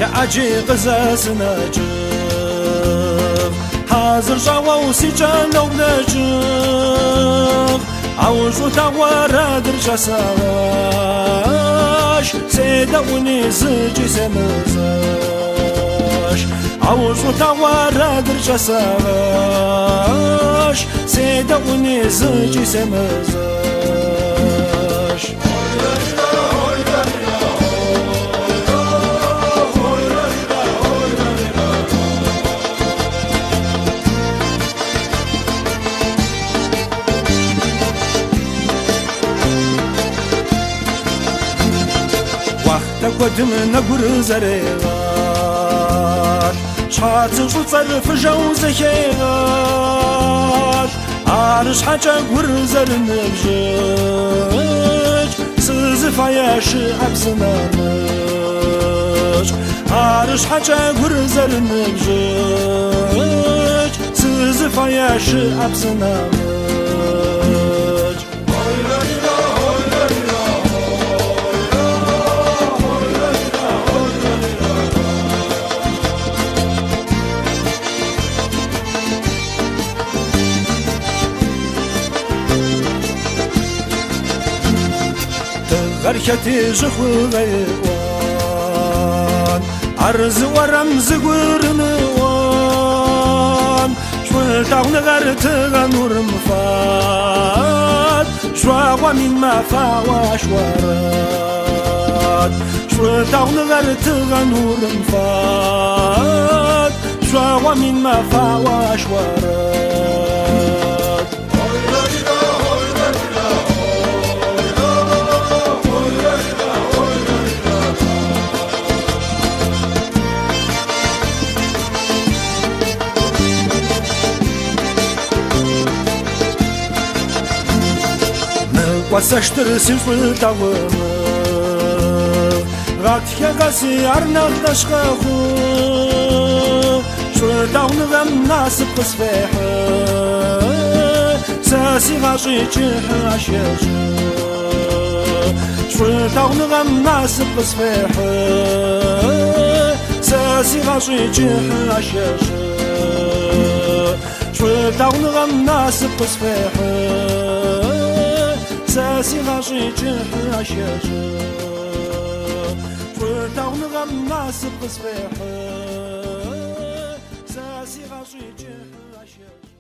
acı kızasınacık hazır şavavsi canavnacık avucu tavaradır casavaş seda unizi cisemizş avucu tavaradır casavaş seda unizi cisemizş قدم نقول زريغار شاتن شو تصرف جوز خيغار عارش حاجة قول زرنبجج سزف عياش عبسنامج عارش حاجة قول زرنبجج سزف عياش عبسنامج غركتي جخوغيوان عرز ورمز قرنوان شوال تاون غرت غنور مفاد شوا من ما فاواش وراد شوال تاون غرت غنور مفاد شوا من ما فاواش وراد وساشتر سيفل تاوم غاتيا غاسي ارناغ داشخاخو شو تاون غم ناسب قصفيح ساسي غاشي جيح عشيش شو تاون غم ناسب قصفيح ساسي غاشي جيح عشيش شو تاون غم ناسب قصفيح ساسي غاشي جيح عشاش فتاون غم ناسب قصفيح ساسي غاشي جيح عشاش